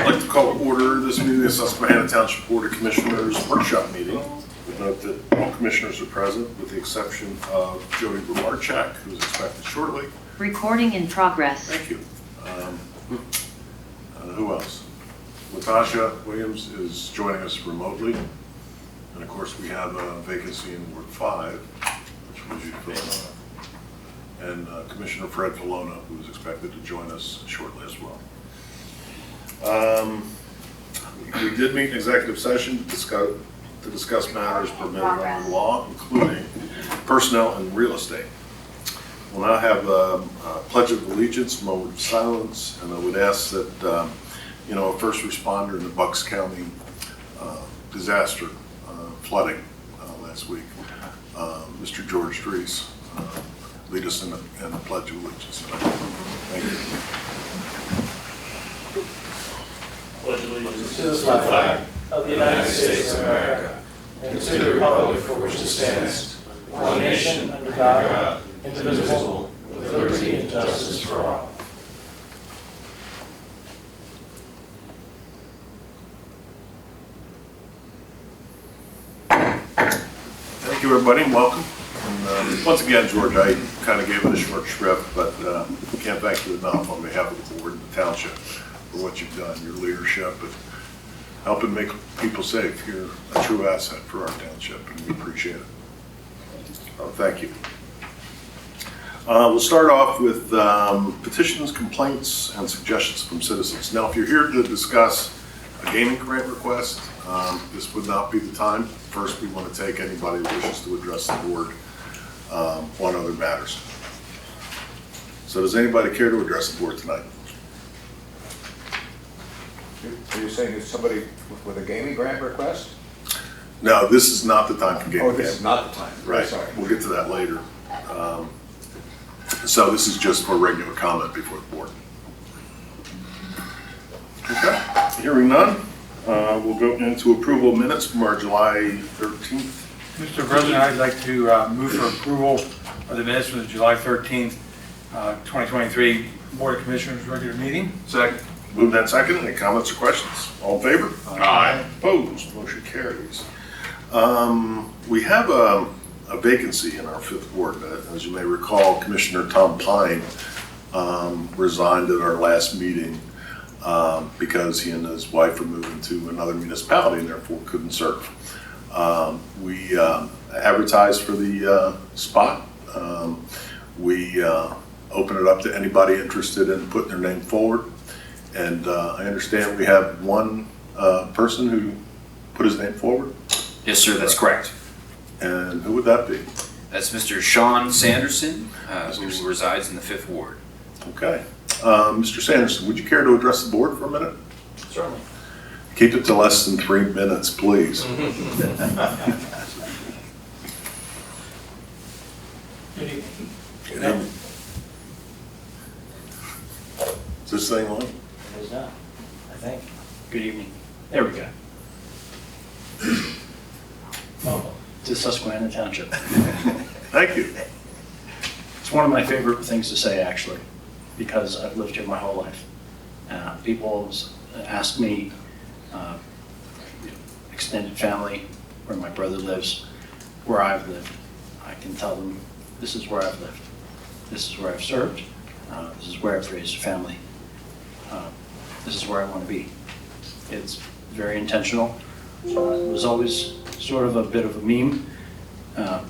like to call to order this meeting of the Susquehanna Township Board of Commissioners workshop meeting. We note that all commissioners are present with the exception of Jody Bremarchak, who is expected shortly. Recording in progress. Thank you. Who else? Latasha Williams is joining us remotely. And of course, we have a vacancy in Ward 5, which was you fill in. And Commissioner Fred Valona, who is expected to join us shortly as well. We did meet in executive session to discuss matters permitted under the law, including personnel and real estate. We'll now have a pledge of allegiance, moment of silence, and I would ask that a first responder in the Bucks County disaster flooding last week, Mr. George Dries, lead us in the pledge of allegiance. Thank you. Pledge allegiance to the flag of the United States of America and to the republic for which it stands, one nation under God, indivisible, with liberty and justice for all. Thank you, everybody, and welcome. And once again, George, I kind of gave it a short shrift, but can't thank you enough on behalf of the board and the township for what you've done, your leadership, and helping make people safe. You're a true asset for our township, and we appreciate it. Thank you. We'll start off with petitions, complaints, and suggestions from citizens. Now, if you're here to discuss a gaming grant request, this would not be the time. First, we want to take anybody who wishes to address the board on other matters. So does anybody care to address the board tonight? So you're saying there's somebody with a gaming grant request? No, this is not the time for gaming. Oh, this is not the time. Right, Sorry. we'll get to that later. So this is just for regular comment before the board. Okay, hearing none, we'll go into approval of minutes from our July 13th. Mr. President, I'd like to move for approval of the minutes from the July 13th, 2023 Board of Commissioners regular meeting. Second. Moved and second. Any comments or questions? All in favor? Aye. Opposed? Motion carries. We have a vacancy in our 5th ward. As you may recall, Commissioner Tom Pine resigned at our last meeting because he and his wife are moving to another municipality and therefore couldn't serve. We advertised for the spot. We open it up to anybody interested in putting their name forward. And I understand we have one person who put his name forward. Yes, sir, that's correct. And who would that be? That's Mr. Sean Sanderson, who resides in the 5th Ward. Okay. Mr. Sanderson, would you care to address the board for a minute? Certainly. Keep it to less than 3 minutes, please. Good evening. Good evening. Is this thing on? It is not, I think. Good evening. There we go. Welcome to Susquehanna Township. Thank you. It's one of my favorite things to say, actually, because I've lived here my whole life. People ask me, extended family, where my brother lives, where I've lived. I can tell them, this is where I've lived. This is where I've served. This is where I've raised a family. This is where I want to be. It's very intentional. It was always sort of a bit of a meme.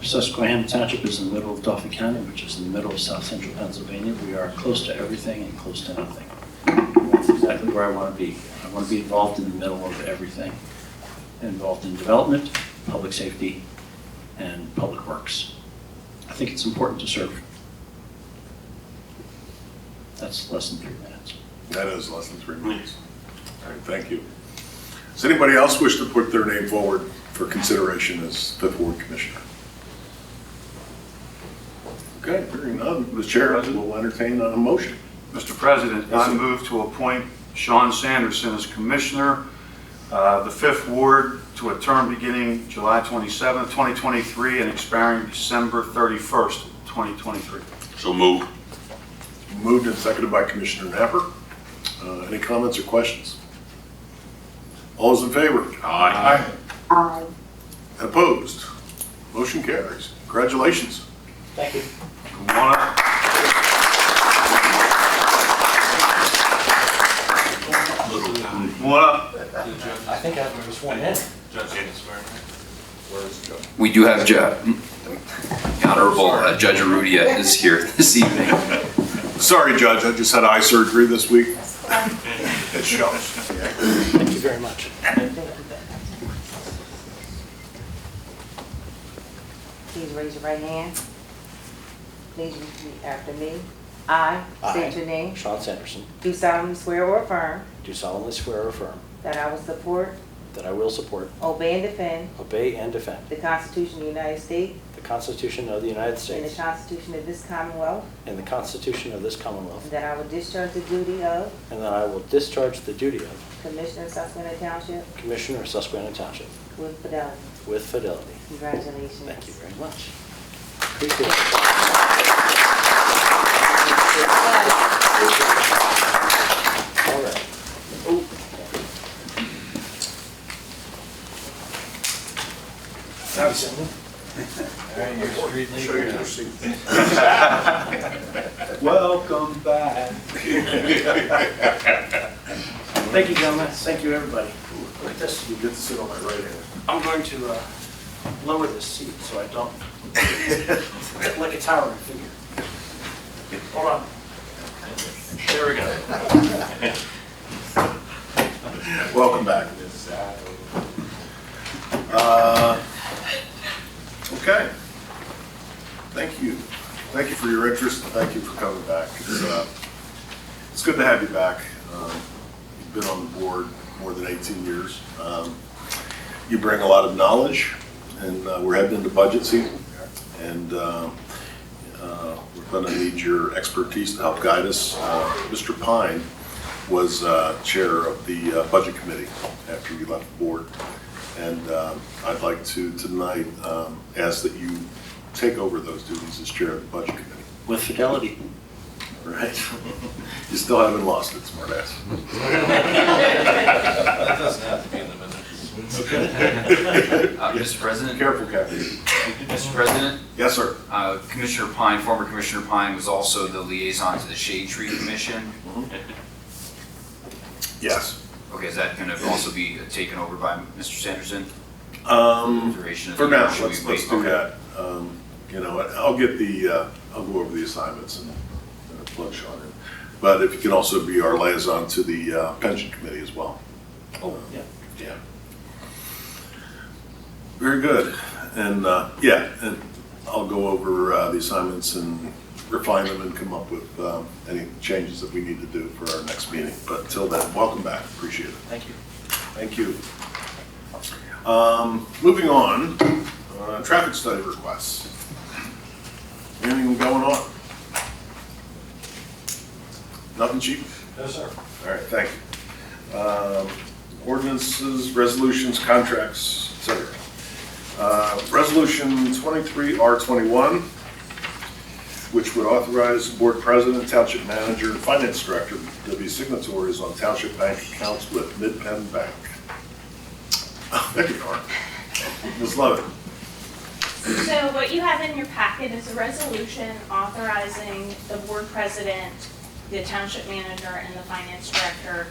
Susquehanna Township is in the middle of Dauphin County, which is in the middle of South Central Pennsylvania. We are close to everything and close to nothing. And that's exactly where I want to be. I want to be involved in the middle of everything. Involved in development, public safety, and public works. I think it's important to serve. That's less than 3 minutes. That is less than 3 minutes. All right, thank you. Does anybody else wish to put their name forward for consideration as 5th Ward Commissioner? Okay, hearing none, the chair will entertain a motion. Mr. President, I move to appoint Sean Sanderson as Commissioner, the 5th Ward, to a term beginning July 27, 2023 and expiring December 31st, 2023. So moved. Moved and seconded by Commissioner Napper. Any comments or questions? All those in favor? Aye. Opposed? Motion carries. Congratulations. Thank you. Come on up. Come on up. I think I was sworn in. We do have the Honorable Judge Arudia is here this evening. Sorry, Judge, I just had eye surgery this week. It shows. Thank you very much. Please raise your right hand. Please repeat after me. I state your name. Sean Sanderson, Do solemnly swear or affirm do solemnly swear or affirm that I will support, that I will support, obey, and defend obey, and defend the Constitution of the United States the Constitution of the United and the States Constitution of this Commonwealth, and the Constitution of this Commonwealth, and that I will discharge the duty of and that I will discharge the duty of Commissioner of Susquehanna Township Commissioner of Susquehanna Township with fidelity. with fidelity. Congratulations. Thank you very much. Appreciate it. All right. Show you your seat. Welcome back. Thank you, gentlemen. Thank you, everybody. Like this, You get to sit on my right hand. I'm going to lower this seat so I don't like a towering figure. Hold on. There we go. Welcome back. Okay. Thank you. Thank you for your interest. Thank you for coming back. It's good to have you back. You've been on the board more than 18 years. You bring a lot of knowledge, and we're heading into budget season, and we're going to need your expertise to help guide us. Mr. Pine was chair of the budget committee after you left the board, and I'd like to tonight ask that you take over those duties as chair of the budget committee. With fidelity. Right? You still haven't lost it, smartass. That doesn't have to be in the minutes. Mr. President? Careful, Captain. Mr. President? Yes, sir. Commissioner Pine, former Commissioner Pine, was also the liaison to the Shade Tree Commission. Yes. Okay, is that going to also be taken over by Mr. Sanderson? Duration of For the year, now, should we let's wait? do Okay. that. You know, I'll go over the assignments and plug Sean in. But if you can also be our liaison to the pension committee as well. Oh, yeah. Yeah. Very good. And, and I'll go over the assignments and refine them and come up with any changes that we need to do for our next meeting. But until then, welcome back. Appreciate it. Thank you. Thank you. Moving on, traffic study requests. Anything going on? Nothing, chief? No, sir. All right, thank you. Ordinances, resolutions, contracts, et cetera. Resolution 23R21, which would authorize the board president, township manager, and finance director to be signatories on township bank accounts with Mid-Penn Bank. There you are. Ms. Lovett. So what you have in your packet is a resolution authorizing the board president, the township manager, and the finance director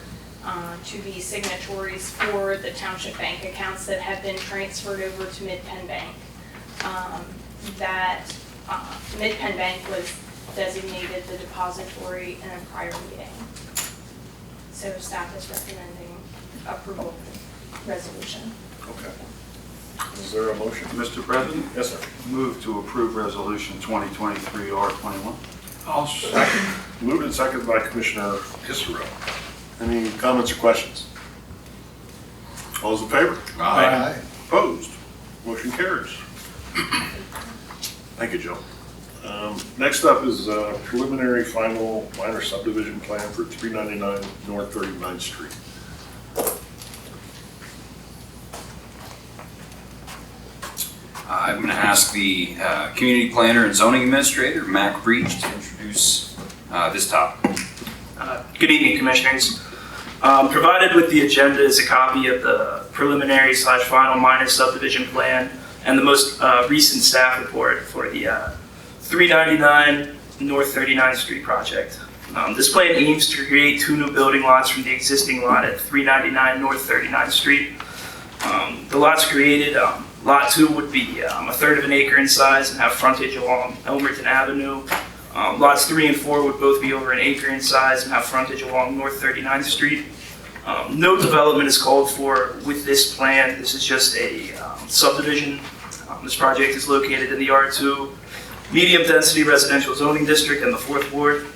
to be signatories for the township bank accounts that have been transferred over to Mid-Penn Bank. Mid-Penn Bank was designated the depository in a prior meeting. So staff is recommending approval of the resolution. Okay. Is there a motion? Mr. President? Yes, sir. Move to approve Resolution 2023-R21. I'll second. Moved and seconded by Commissioner Kisserell. Any comments or questions? All those in favor? Aye. Opposed? Motion carries. Thank you, Joe. Next up is preliminary final minor subdivision plan for 399 North 39th Street. I'm going to ask the community planner and zoning administrator, Mac Breach, to introduce this topic. Good evening, Commissioners. Provided with the agenda is a copy of the preliminary/final minor subdivision plan and the most recent staff report for the 399 North 39th Street project. This plan aims to create 2 new building lots from the existing lot at 399 North 39th Street. The lots created, Lot 2 would be a 1/3 of an acre in size and have frontage along Elmerton Avenue. Lots 3 and 4 would both be over an acre in size and have frontage along North 39th Street. No development is called for with this plan. This is just a subdivision. This project is located in the R2 medium density residential zoning district in the 4th ward.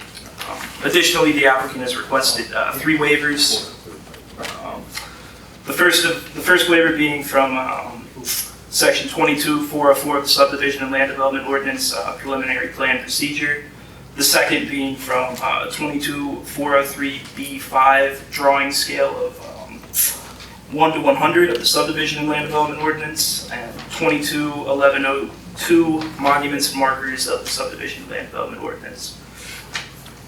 Additionally, the applicant has requested 3 waivers. The first waiver being from Section 22-404 of the Subdivision and Land Development Ordinance Preliminary Plan Procedure. The second being from 22-403B5 Drawing Scale of 1 to 100 of the Subdivision and Land Development Ordinance, and 22-1102 Monuments and Markers of the Subdivision and Land Development Ordinance.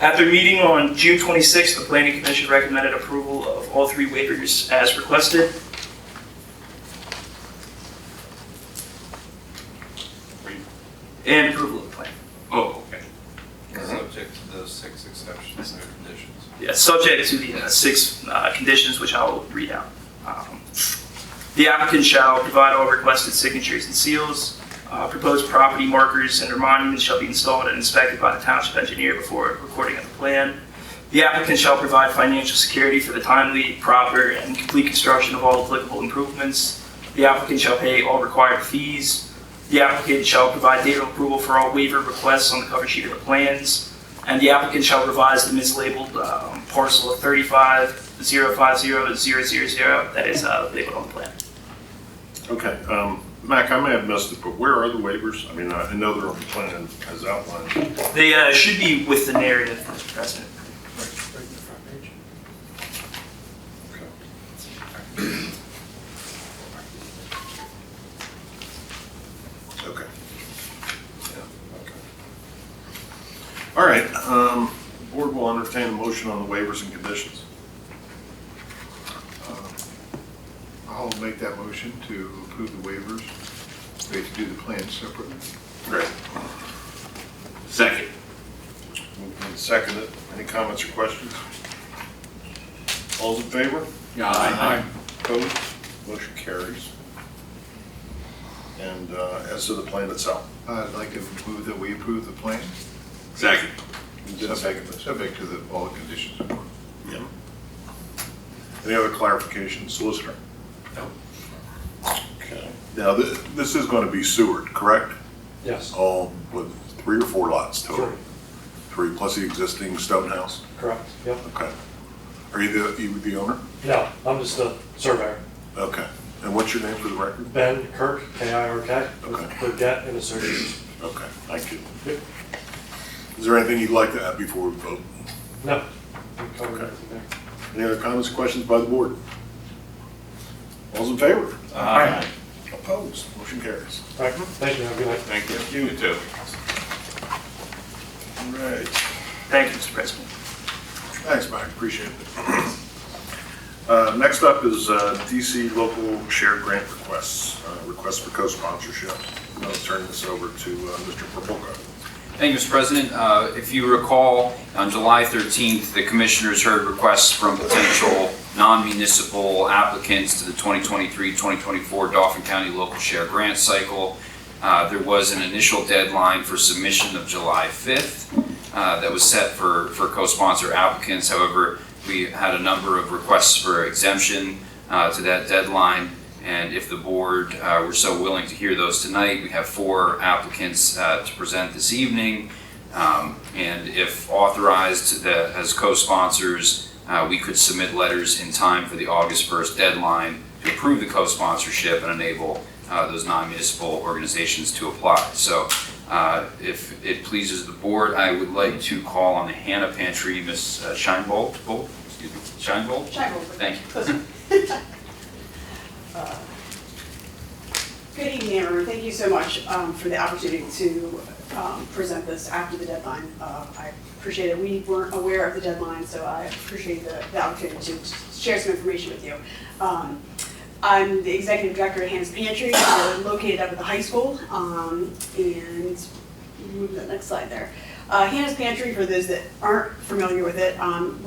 After meeting on June 26th, the Planning Commission recommended approval of all 3 waivers as requested. And approval of the plan. Oh, okay. Subject to those 6 exceptions and conditions. Yeah, subject to the 6 conditions, which I will read out. The applicant shall provide all requested signatures and seals. Proposed property markers and/or monuments shall be installed and inspected by the township engineer before recording of the plan. The applicant shall provide financial security for the timely, proper, and complete construction of all applicable improvements. The applicant shall pay all required fees. The applicant shall provide date of approval for all waiver requests on the cover sheet of the plans. And the applicant shall revise the mislabeled parcel of 35,050,000 that is labeled on the plan. Okay, Mac, I may have missed it, but where are the waivers? I mean, I know they're on the plan as outlined. They should be with the narrative, Mr. President. Okay. All right, the board will entertain a motion on the waivers and conditions. I'll make that motion to approve the waivers. We have to do the plans separately. Great. Second. Moved and seconded. Any comments or questions? All's in favor? Aye. Opposed? Motion carries. And as to the plan itself? I'd like to move that we approve the plan, Second. subject to all the conditions. Yeah. Any other clarification, solicitor? No. Okay. Now, this is going to be Seward, correct? Yes, All with 3 or 4 lots total? 3, 3 plus the existing stone house? correct, yep. Okay. Are you the owner? No, I'm just a surveyor. Okay. And what's your name for the record? Ben Kirk, K-I-R-K, Okay. with Get and Associates. Okay, thank you. Yep. Is there anything you'd like to add before we vote? No, we covered Okay. everything there. Any other comments or questions by the board? All's in favor? Aye. Opposed? Motion carries. All right, thank you, have a good night. Thank you. You too. All right. Thank you, Mr. President. Thanks, Mike, appreciate it. Next up is DC local shared grant requests, requests for co-sponsorship. I'm going to turn this over to Mr. Perpulka. Thank you, Mr. President. If you recall, on July 13th, the commissioners heard requests from potential non-municipal applicants to the 2023-2024 Dauphin County Local Share Grant Cycle. There was an initial deadline for submission of July 5th that was set for co-sponsor applicants. However, we had a number of requests for exemption to that deadline. And if the board were so willing to hear those tonight, we have 4 applicants to present this evening. And if authorized as co-sponsors, we could submit letters in time for the August 1st deadline to approve the co-sponsorship and enable those non-municipal organizations to apply. So if it pleases the board, I would like to call on the Hannah Pantry, Ms. Scheinbold. Scheinbold? Scheinbold. Thank you. Good evening, everyone. Thank you so much for the opportunity to present this after the deadline. I appreciate it. We weren't aware of the deadline, so I appreciate the opportunity to share some information with you. I'm the executive director at Hannah's Pantry. We're located up at the high school, and move to the next slide there. Hannah's Pantry, for those that aren't familiar with it,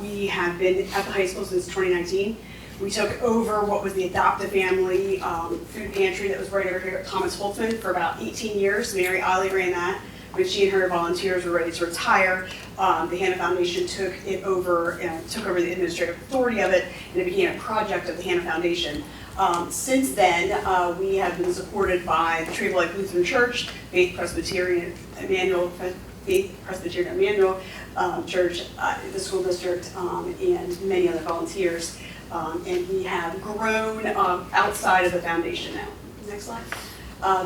we have been at the high school since 2019. We took over what was the adoptive family food pantry that was right over here at Thomas Holtzman for about 18 years. Mary Ollie ran that. When she and her volunteers were ready to retire, the Hannah Foundation took over the administrative authority of it, and it became a project of the Hannah Foundation. Since then, we have been supported by the Tree of Life Lutheran Church, Faith Presbyterian Emmanuel Church, the school district, and many other volunteers. And we have grown outside of the foundation now. Next slide.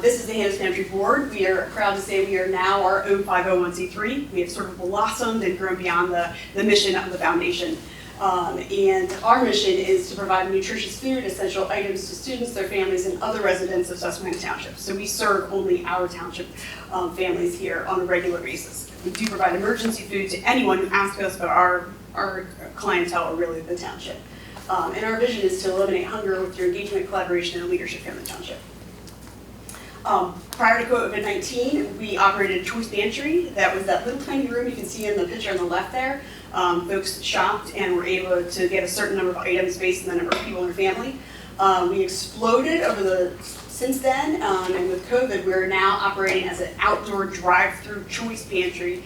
This is the Hannah's Pantry Board. We are proud to say we are now our own 501c3. We have sort of blossomed and grown beyond the mission of the foundation. And our mission is to provide nutritious food, essential items to students, their families, and other residents of Susquehanna Township. So we serve only our township families here on a regular basis. We do provide emergency food to anyone who asks us, but our clientele are really the township. And our vision is to eliminate hunger with your engagement, collaboration, and leadership here in the township. Prior to COVID-19, we operated a choice pantry. That was that little tiny room you can see in the picture on the left there. Folks shopped and were able to get a certain number of items based on the number of people in their family. We exploded since then, and with COVID, we're now operating as an outdoor drive-through choice pantry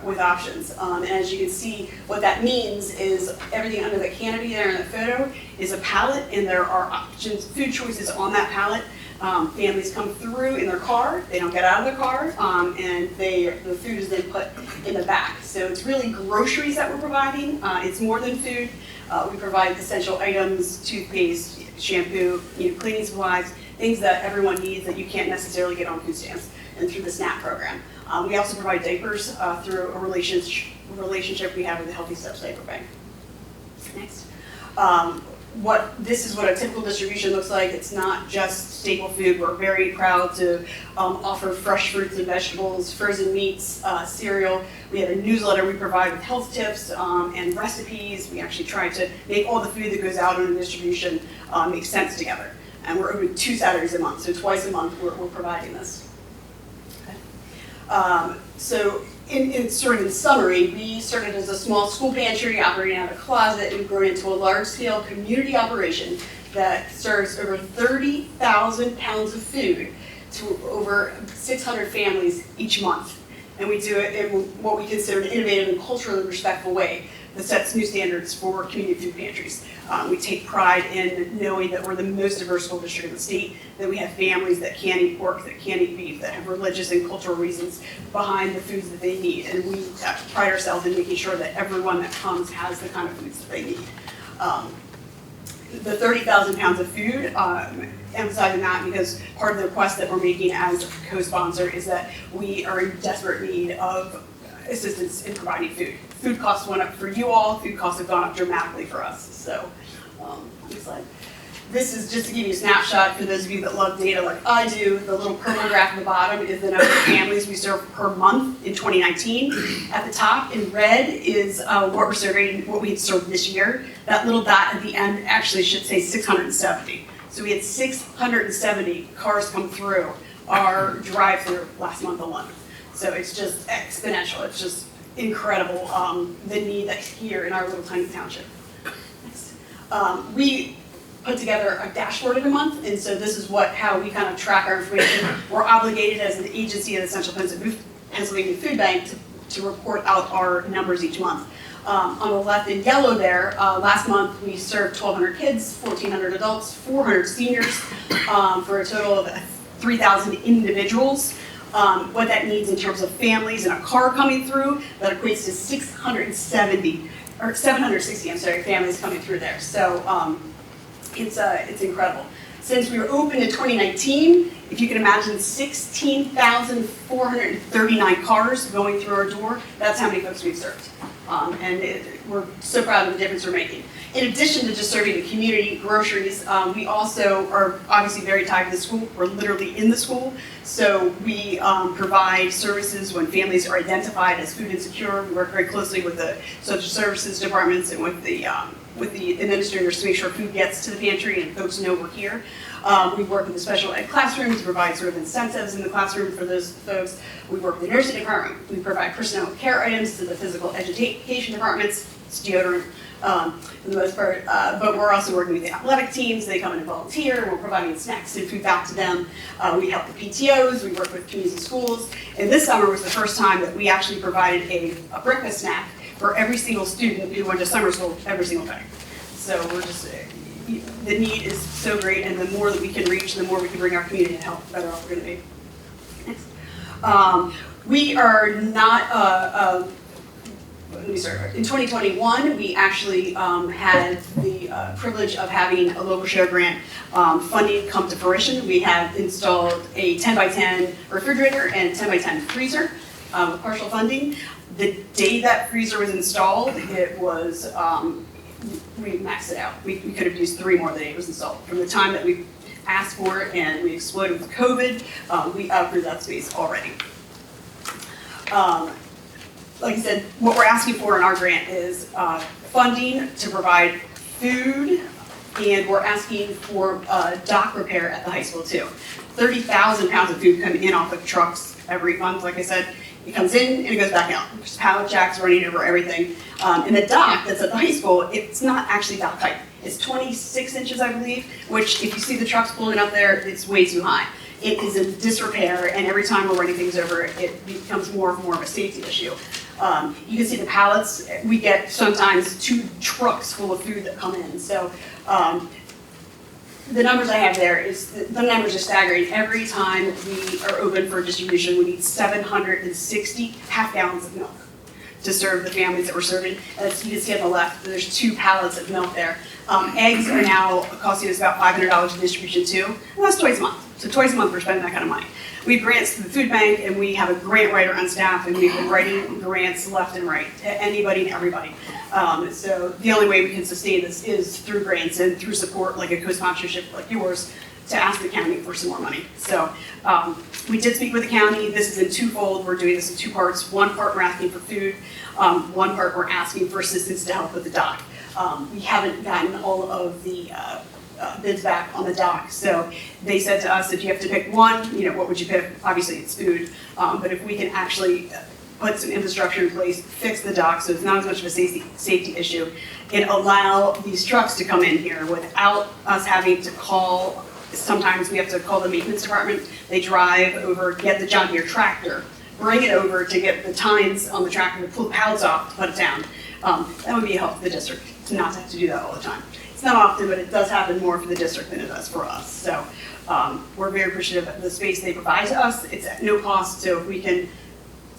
with options. And as you can see, what that means is everything under the canopy there in the photo is a pallet, and there are options, food choices on that pallet. Families come through in their car, they don't get out of their car, and the food is then put in the back. So it's really groceries that we're providing. It's more than food. We provide essential items, toothpaste, shampoo, cleaning supplies, things that everyone needs that you can't necessarily get on food stamps, and through the SNAP program. We also provide diapers through a relationship we have with the Healthy Steps Diaper Bank. Next. This is what a typical distribution looks like. It's not just staple food. We're very proud to offer fresh fruits and vegetables, frozen meats, cereal. We have a newsletter we provide with health tips and recipes. We actually try to make all the food that goes out in the distribution make sense together. And we're open 2 Saturdays a month, so twice a month we're providing this. Okay. So in summary, we started as a small school pantry operating out of a closet and grown into a large-scale community operation that serves over 30,000 pounds of food to over 600 families each month. And we do it in what we consider an innovative and culturally respectful way that sets new standards for community food pantries. We take pride in knowing that we're the most diverse school district in the state, that we have families that can't eat pork, that can't eat beef, that have religious and cultural reasons behind the foods that they need. And we pride ourselves in making sure that everyone that comes has the kind of foods that they need. The 30,000 pounds of food, emphasizing that because part of the request that we're making as a co-sponsor is that we are in desperate need of assistance in providing food. Food costs went up for you all, food costs have gone up dramatically for us. So, next slide. This is just to give you a snapshot for those of you that love data like I do. The little purple graph at the bottom is the number of families we serve per month in 2019. At the top in red is what we're serving, what we had served this year. That little dot at the end actually should say 670. So we had 670 cars come through our drive-through last month alone. So it's just exponential. It's just incredible, the need that's here in our little tiny township. Next. We put together a dashboard every month, and so this is how we kind of track our information. We're obligated as an agency of the Central Pennsylvania Food Bank to report out our numbers each month. On the left in yellow there, last month we served 1,200 kids, 1,400 adults, 400 seniors, for a total of 3,000 individuals. What that means in terms of families and a car coming through, that equates to 760, families coming through there. So it's incredible. Since we were open in 2019, if you can imagine 16,439 cars going through our door, that's how many folks we've served. We're so proud of the difference we're making. In addition to just serving the community groceries, we also are obviously very tied to the school. We're literally in the school. So we provide services when families are identified as food insecure. We work very closely with the social services departments and with the administrators to make sure food gets to the pantry and folks know we're here. We work with the special ed classrooms to provide sort of incentives in the classroom for those folks. We work with the nursing department. We provide personnel care items to the physical education departments. It's deodorant for the most part. But we're also working with the athletic teams. They come in and volunteer, and we're providing snacks and food back to them. We help the PTOs. We work with community schools. And this summer was the first time that we actually provided a breakfast snack for every single student who went to summer school every single day. So we're just, the need is so great, and the more that we can reach, the more we can bring our community and help, the better off we're gonna be. Next. We are not, let me start. In 2021, we actually had the privilege of having a local share grant funding come to fruition. We have installed a 10x10 refrigerator and 10x10 freezer with partial funding. The day that freezer was installed, it was, we maxed it out. We could have used 3 more the day it was installed. From the time that we asked for it and we exploded with COVID, we outgrew that space already. Like I said, what we're asking for in our grant is funding to provide food, and we're asking for dock repair at the high school too. 30,000 pounds of food come in off of trucks every month, like I said. It comes in and it goes back out. There's pallet jacks running over everything. And the dock that's at the high school, it's not actually dock height. It's 26 inches, I believe, which if you see the trucks pulling up there, it's way too high. It is in disrepair, and every time we're running things over, it becomes more and more of a safety issue. You can see the pallets. We get sometimes 2 trucks full of food that come in. So the numbers I have there is, the numbers are staggering. Every time we are open for distribution, we need 760 half gallons of milk to serve the families that we're serving. As you can see on the left, there's 2 pallets of milk there. Eggs are now costing us about $500 in distribution too, and that's twice a month. So twice a month we're spending that kind of money. We have grants to the food bank, and we have a grant writer on staff, and we've been writing grants left and right to anybody and everybody. So the only way we can sustain this is through grants and through support like a co-sponsorship like yours to ask the county for some more money. So we did speak with the county. This is in twofold. We're doing this in 2 parts. One part we're asking for food. One part we're asking for assistance to help with the dock. We haven't gotten all of the bids back on the dock. So they said to us, if you have to pick one, what would you pick? Obviously it's food. But if we can actually put some infrastructure in place, fix the dock so it's not as much of a safety issue, and allow these trucks to come in here without us having to call. Sometimes we have to call the maintenance department. They drive over, get the John Deere tractor, bring it over to get the tines on the tractor to pull the pallets off to put it down. That would be a help for the district to not have to do that all the time. It's not often, but it does happen more for the district than it does for us. So we're very appreciative of the space they provide to us. It's at no cost, so if we can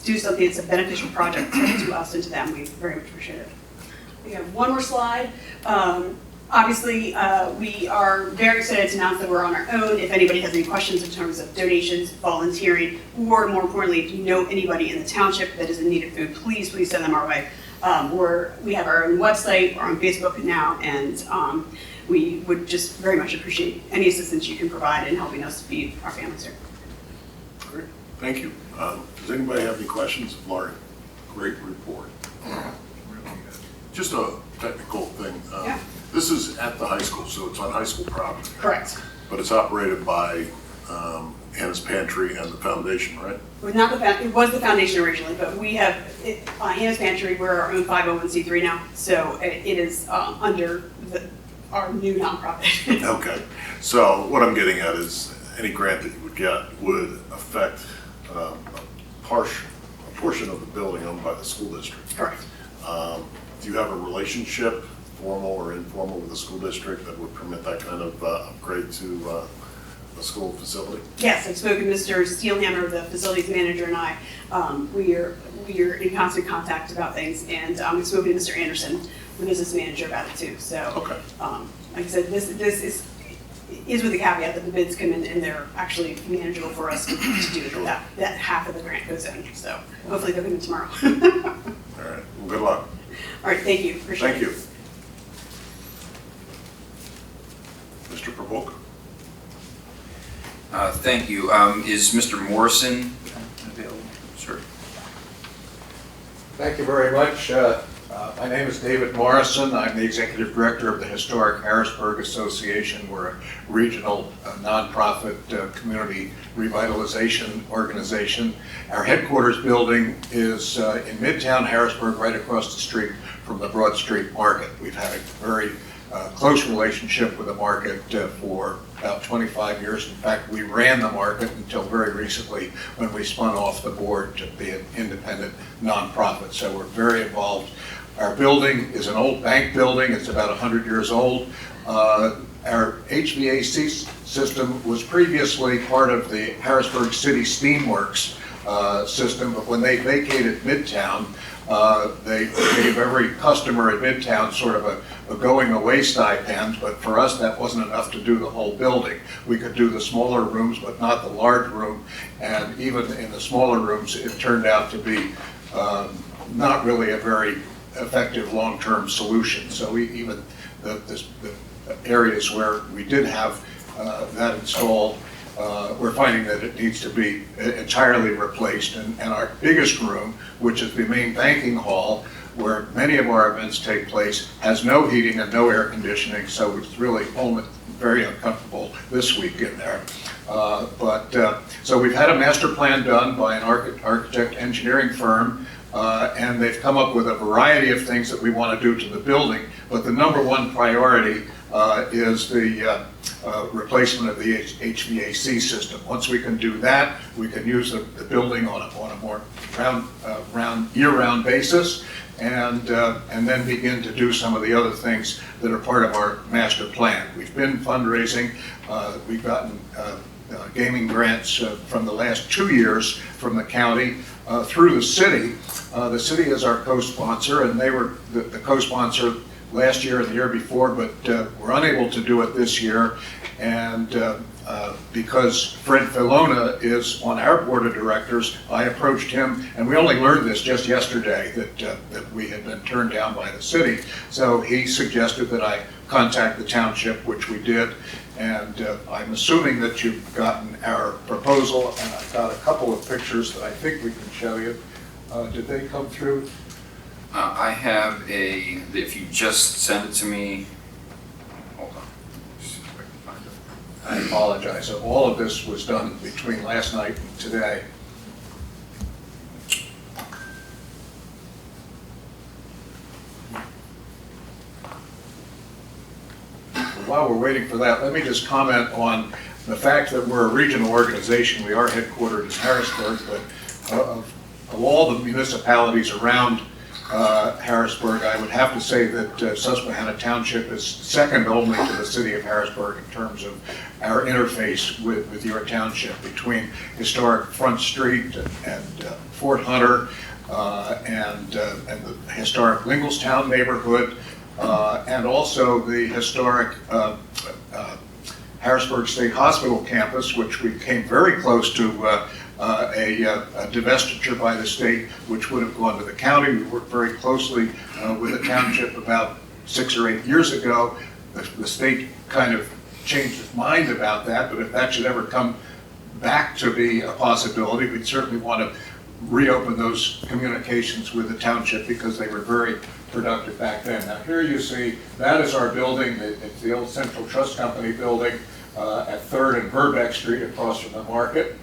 do something that's a beneficial project to us and to them, we very much appreciate it. We have one more slide. Obviously, we are very excited to announce that we're on our own. If anybody has any questions in terms of donations, volunteering, or more importantly, if you know anybody in the township that is in need of food, please send them our way. We have our own website, we're on Facebook now, and we would just very much appreciate any assistance you can provide in helping us feed our families here. Great, thank you. Does anybody have any questions of Laurie? Great report. Just a technical thing. Yeah. This is at the high school, so it's on high school property. Correct. But it's operated by Hannah's Pantry and the foundation, right? It was the foundation originally, but we have Hannah's Pantry. We're our own 501c3 now, so it is under our new nonprofit. Okay, so what I'm getting at is any grant that you would get would affect a portion of the building owned by the school district. Correct. Do you have a relationship, formal or informal, with the school district that would permit that kind of upgrade to a school facility? Yes, I've spoken to Mr. Steelhammer, the facilities manager, and I. We are in constant contact about things, and we've spoken to Mr. Anderson, the business manager, about it too. So, okay. Like I said, this is with the caveat that the bids come in and they're actually manageable for us to do. Sure. That half of the grant goes in. So hopefully they'll come in tomorrow. All right. Well, good luck. All right, thank you, appreciate it. Thank you. Mr. Provoke? Thank you. Is Mr. Morrison available? Sir. Thank you very much. My name is David Morrison. I'm the Executive Director of the Historic Harrisburg Association. We're a regional nonprofit community revitalization organization. Our headquarters building is in Midtown Harrisburg, right across the street from the Broad Street Market. We've had a very close relationship with the market for about 25 years. In fact, we ran the market until very recently when we spun off the board to be an independent nonprofit. So we're very involved. Our building is an old bank building. It's about 100 years old. Our HVAC system was previously part of the Harrisburg City Steamworks system, but when they vacated Midtown, they gave every customer at Midtown sort of a going away stipend, but for us that wasn't enough to do the whole building. We could do the smaller rooms, but not the large room, and even in the smaller rooms it turned out to be not really a very effective long-term solution. So even the areas where we did have that installed, we're finding that it needs to be entirely replaced. And our biggest room, which is the main banking hall, where many of our events take place, has no heating and no air conditioning, so it's really only very uncomfortable this week in there. So we've had a master plan done by an architect engineering firm, and they've come up with a variety of things that we want to do to the building, but the number one priority is the replacement of the HVAC system. Once we can do that, we can use the building on a more year-round basis, and then begin to do some of the other things that are part of our master plan. We've been fundraising. We've gotten gaming grants from the last 2 years from the county through the city. The city is our co-sponsor, and they were the co-sponsor last year and the year before, but we're unable to do it this year. And because Fred Filona is on our board of directors, I approached him, and we only learned this just yesterday that we had been turned down by the city. So he suggested that I contact the township, which we did. And I'm assuming that you've gotten our proposal, and I've got a couple of pictures that I think we can show you. Did they come through? I have if you just send it to me, hold on. See if I can find it. I apologize. So all of this was done between last night and today. While we're waiting for that, let me just comment on the fact that we're a regional organization. We are headquartered in Harrisburg, but of all the municipalities around Harrisburg, I would have to say that Susquehanna Township is second only to the city of Harrisburg in terms of our interface with your township, between historic Front Street and Fort Hunter and the historic Linglestown neighborhood, and also the historic Harrisburg State Hospital campus, which we came very close to a divestiture by the state, which would have gone to the county. We worked very closely with the township about 6 or 8 years ago. The state kind of changed its mind about that, but if that should ever come back to be a possibility, we'd certainly want to reopen those communications with the township because they were very productive back then. Now here you see, that is our building. It's the old Central Trust Company building at 3rd and Burbeck Street across from the market.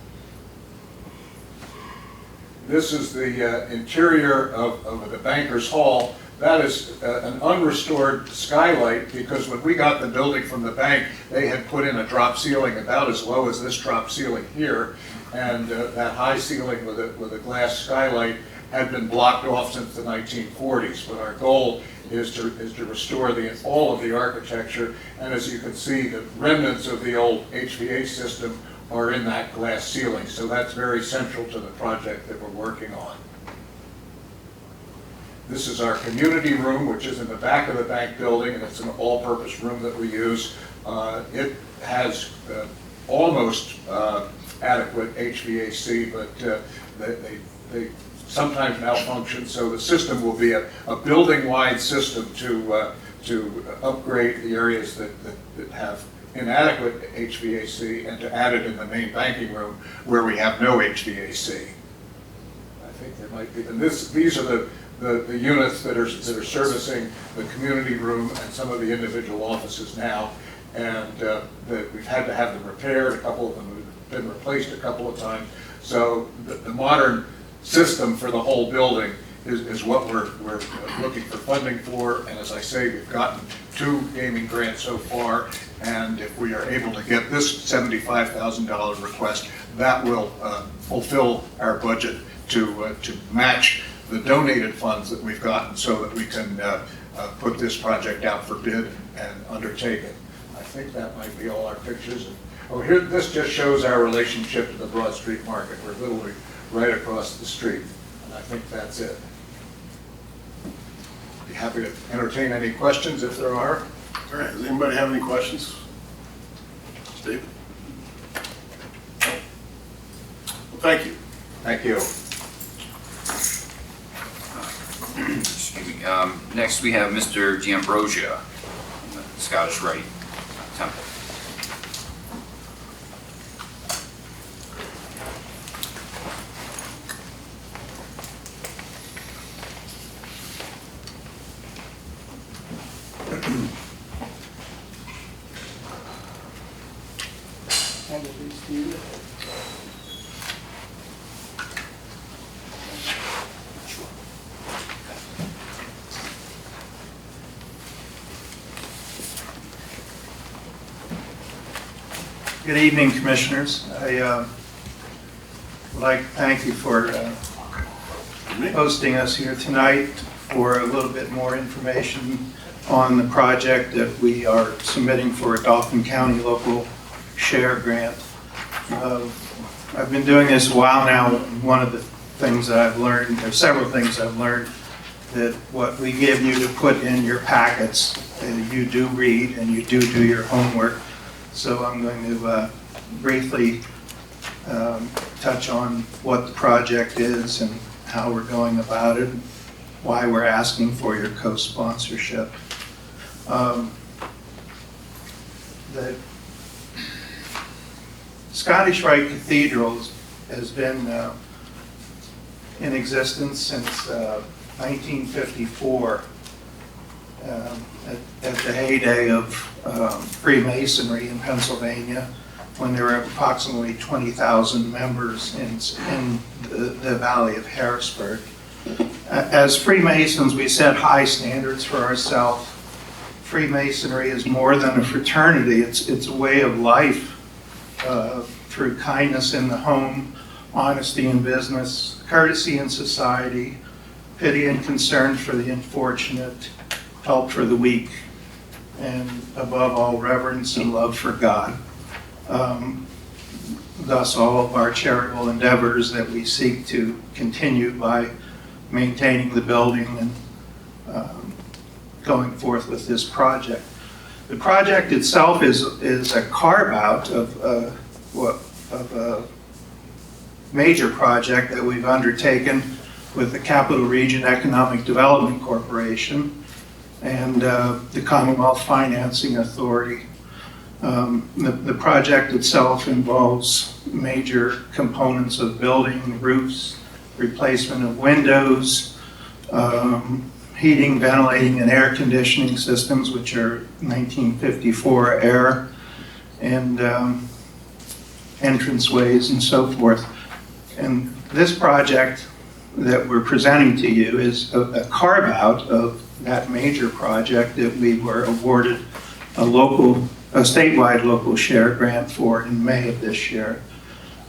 This is the interior of the Bankers Hall. That is an unrestored skylight because when we got the building from the bank, they had put in a drop ceiling about as low as this drop ceiling here. And that high ceiling with a glass skylight had been blocked off since the 1940s. But our goal is to restore all of the architecture. And as you can see, the remnants of the old HVAC system are in that glass ceiling. So that's very central to the project that we're working on. This is our community room, which is in the back of the bank building, and it's an all-purpose room that we use. It has almost adequate HVAC, but they they sometimes malfunction, so the system will be a building-wide system to upgrade the areas that have inadequate HVAC and to add it in the main banking room where we have no HVAC. I think there might be, and these are the units that are servicing the community room and some of the individual offices now, and that we've had to have them repaired. A couple of them have been replaced a couple of times. So the modern system for the whole building is what we're looking for funding for. And as I say, we've gotten 2 gaming grants so far, and if we are able to get this $75,000 request, that will fulfill our budget to match the donated funds that we've gotten so that we can put this project out for bid and undertake it. I think that might be all our pictures. Oh, here, this just shows our relationship to the Broad Street Market. We're literally right across the street, and I think that's it. Be happy to entertain any questions if there are. All right, does anybody have any questions? Steve? Well, thank you. Thank you. Excuse me. Next, we have Mr. D'Ambrosia, from the Scottish Rite Temple. Good evening, Commissioners. I would like to thank you for hosting us here tonight for a little bit more information on the project that we are submitting for a Dauphin County local share grant. I've been doing this a while now. One of the things that I've learned, there's several things I've learned, that what we give you to put in your packets, you do read and you do your homework. So I'm going to briefly touch on what the project is and how we're going about it, why we're asking for your co-sponsorship. The Scottish Rite Cathedral has been in existence since 1954. At the heyday of Freemasonry in Pennsylvania, when there were approximately 20,000 members in the Valley of Harrisburg. As Freemasons, we set high standards for ourselves. Freemasonry is more than a fraternity. It's a way of life through kindness in the home, honesty in business, courtesy in society, pity and concern for the unfortunate, help for the weak, and above all, reverence and love for God. Thus, all of our charitable endeavors that we seek to continue by maintaining the building and going forth with this project. The project itself is a carve-out of a major project that we've undertaken with the Capital Region Economic Development Corporation and the Commonwealth Financing Authority. The project itself involves major components of building, roofs, replacement of windows, heating, ventilating, and air conditioning systems, which are 1954 era, and entranceways and so forth. And this project that we're presenting to you is a carve-out of that major project that we were awarded a statewide local share grant for in May of this year.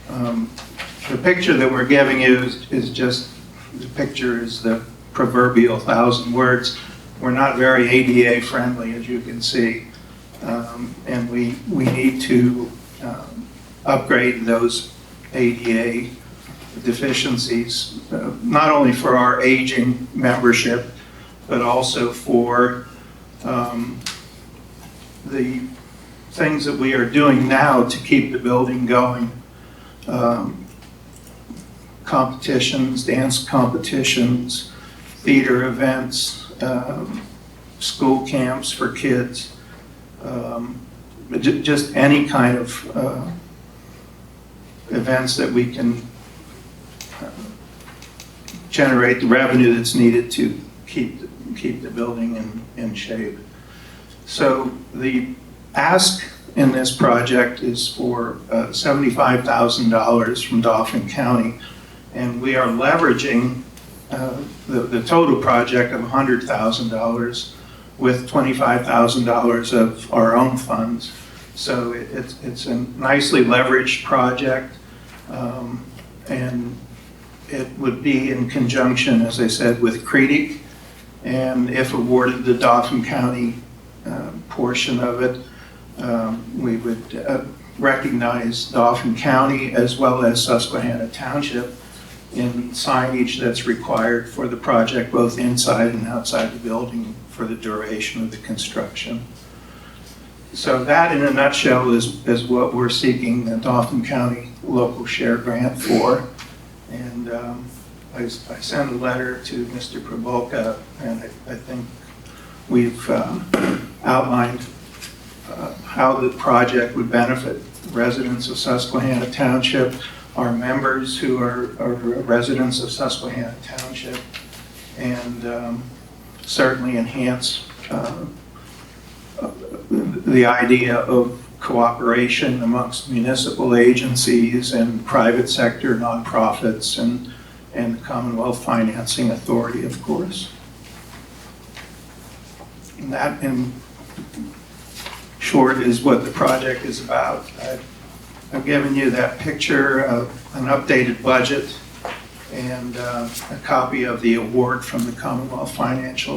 The picture that we're giving you is just, the picture is the proverbial 1,000 words. We're not very ADA friendly, as you can see, and we need to upgrade those ADA deficiencies, not only for our aging membership, but also for the things that we are doing now to keep the building going. competitions, dance competitions, theater events, school camps for kids, just any kind of events that we can generate the revenue that's needed to keep the building in shape. So the ask in this project is for $75,000 from Dauphin County, and we are leveraging the total project of $100,000 with $25,000 of our own funds. So it's a nicely leveraged project, and it would be in conjunction, as I said, with CREDIC, and if awarded the Dauphin County portion of it, we would recognize Dauphin County as well as Susquehanna Township in signage that's required for the project, both inside and outside the building for the duration of the construction. So that, in a nutshell, is what we're seeking the Dauphin County local share grant for. And I sent a letter to Mr. Probolka, and I think we've outlined how the project would benefit residents of Susquehanna Township, our members who are residents of Susquehanna Township, and certainly enhance the idea of cooperation amongst municipal agencies and private sector nonprofits and the Commonwealth Financing Authority, of course. And that, in short, is what the project is about. I've given you that picture of an updated budget and a copy of the award from the Commonwealth Finance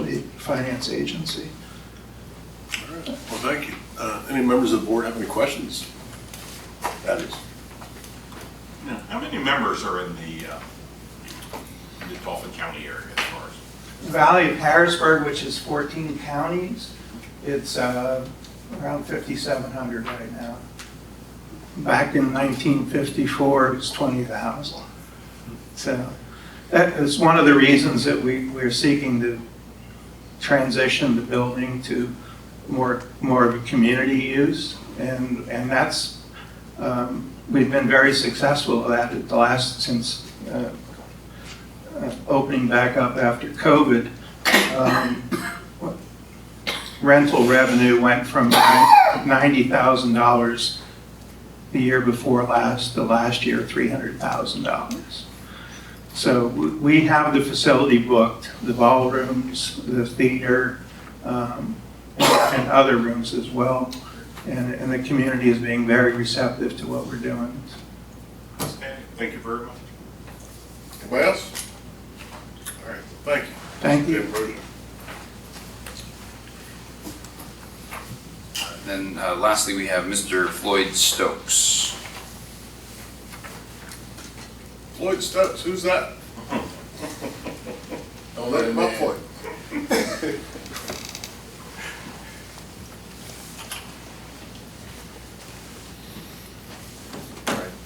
Agency. All right. Well, thank you. Any members of the board have any questions? That is. Now, how many members are in the Dauphin County area as far as? Valley of Harrisburg, which is 14 counties, it's around 5,700 right now. Back in 1954, it was 20,000. So that is one of the reasons that we're seeking to transition the building to more of a community use, and that's we've been very successful at it since opening back up after COVID. Rental revenue went from $90,000 the year before last to last year $300,000. So we have the facility booked, the ballrooms, the theater, and other rooms as well. And the community is being very receptive to what we're doing. Thank you very much. Anybody else? All right, thank you. Thank you. Then lastly, we have Mr. Floyd Stokes. Floyd Stokes, who's that? Don't let him up, Floyd.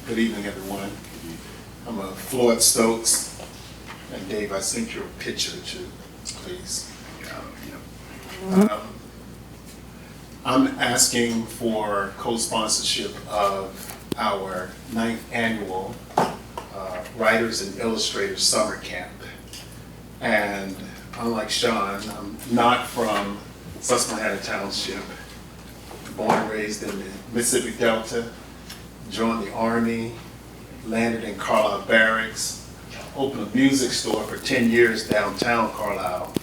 Good evening, everyone. I'm Floyd Stokes. And Dave, I sent you a picture too, please. I'm asking for co-sponsorship of our 9th annual Writers and Illustrators Summer Camp. And unlike Sean, I'm not from Susquehanna Township, born and raised in the Mississippi Delta, joined the Army, landed in Carlisle Barracks, opened a music store for 10 years downtown Carlisle.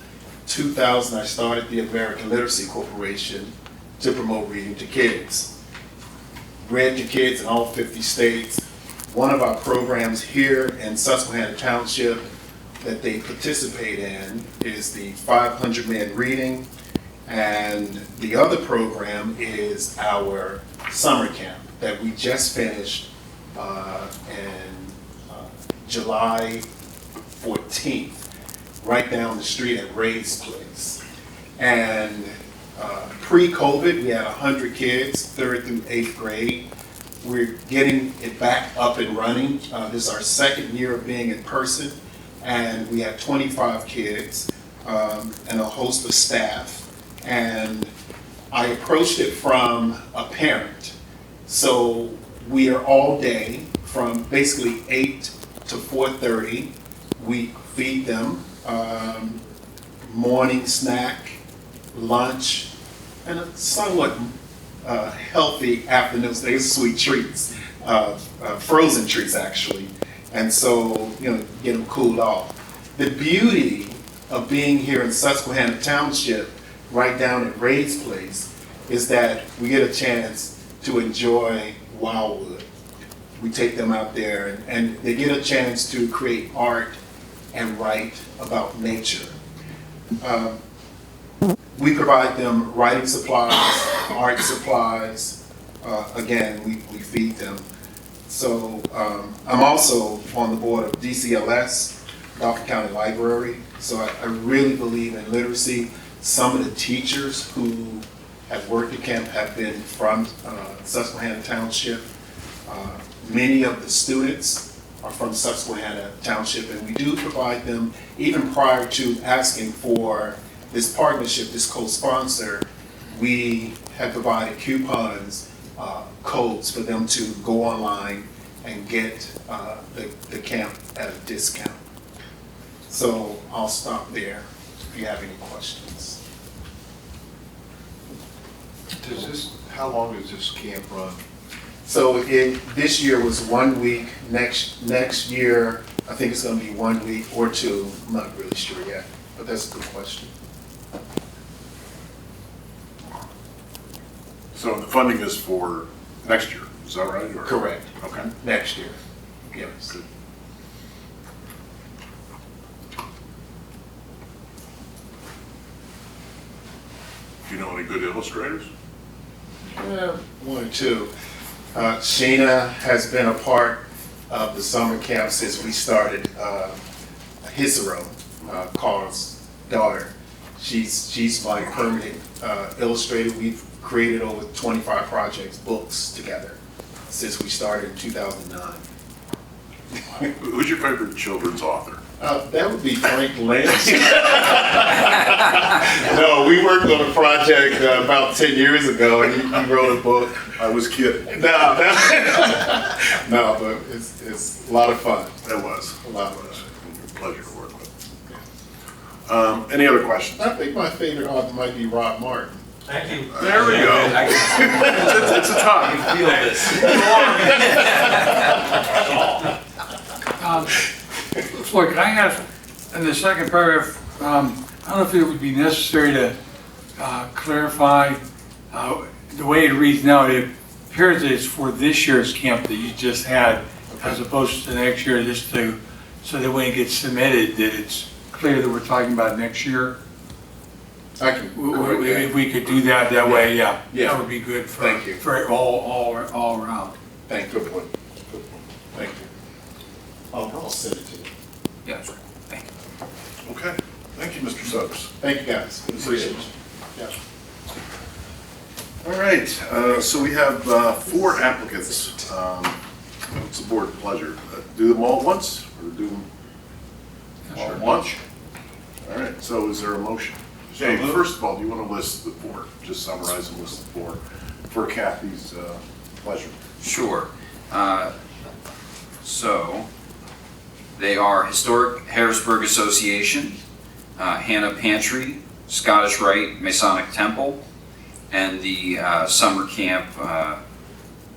2000, I started the American Literacy Corporation to promote reading to kids. Read to kids in all 50 states. One of our programs here in Susquehanna Township that they participate in is the 500 Men Reading, and the other program is our summer camp that we just finished in July 14th, right down the street at Ray's place. And pre-COVID, we had 100 kids, 3rd through 8th grade. we're getting it back up and running. This is our second year of being in person, and we have 25 kids and a host of staff. And I approached it from a parent. So we are all day from basically 8 to 4:30. We feed them morning snack, lunch, and a somewhat healthy afternoons. They're sweet treats, frozen treats actually. And so, get them cooled off. The beauty of being here in Susquehanna Township, right down at Ray's place, is that we get a chance to enjoy Wildwood. We take them out there and they get a chance to create art and write about nature. We provide them writing supplies, art supplies. Again, we feed them. So I'm also on the board of DCLS, Dauphin County Library. So I really believe in literacy. Some of the teachers who have worked at camp have been from Susquehanna Township. Many of the students are from Susquehanna Township, and we do provide them, even prior to asking for this partnership, this co-sponsor, we have provided coupons, codes for them to go online and get the camp at a discount. So I'll stop there if you have any questions. How long does this camp run? So this year was 1 week. Next year, I think it's going to be 1 week or two. I'm not really sure yet, but that's a good question. So the funding is for next year, is that right? Or- Correct. Okay. Next year. Yes. Good. Do you know any good illustrators? One or two. Sheena has been a part of the summer camp since we started. Hisaro, Carl's daughter. She's my permanent illustrator. We've created over 25 projects, books together since we started in 2009. Who's your favorite children's author? That would be Frank Lynch. No, we worked on a project about 10 years ago, and he wrote a book. I was kidding. No, but it's a lot of fun. It was. A lot of fun. Pleasure to work with. Any other questions? I think my favorite author might be Rob Martin. Thank you. There we go. It's a tie. Feel this. Floyd, can I ask, in the second paragraph, I don't know if it would be necessary to clarify the way it reads now. It appears that it's for this year's camp that you just had, as opposed to next year, just to, so that when it gets submitted, that it's clear that we're talking about next year. I can. If we could do that way, yeah. Yeah. That would be good for, Thank you. for all around. Thank you. Good point. Thank you. I'll send it to you. Yeah, that's right. Thank you. Okay. Thank you, Mr. Suggs. Thank you, guys. Appreciate it. Yeah. All right, so we have 4 applicants. What's the board's pleasure? Do them all at once or do them all at once? All right, so is there a motion? Hey, first of all, do you want to list the 4? Just summarize and list the 4 for Kathy's pleasure. Sure. So they are Historic Harrisburg Association, Hannah Pantry, Scottish Rite Masonic Temple, and the summer camp,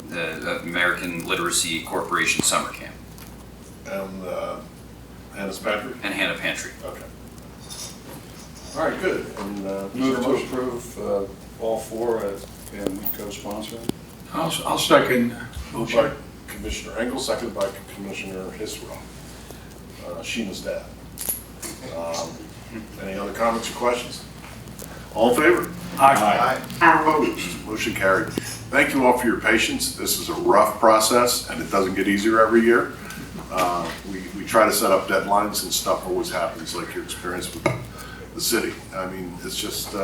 the American Literacy Corporation Summer Camp. And Hannah's Patrick? And Hannah Pantry. Okay. All right, good. And, Move to approve all 4 and co-sponsor. I'll second Moved by Commissioner Engel, seconded by Commissioner Hisro. Sheena's dad. Any other comments or questions? All in favor? Aye. Opposed? Motion carried. Thank you all for your patience. This is a rough process, and it doesn't get easier every year. We try to set up deadlines, and stuff always happens, like your experience with the city. I mean, it's just, we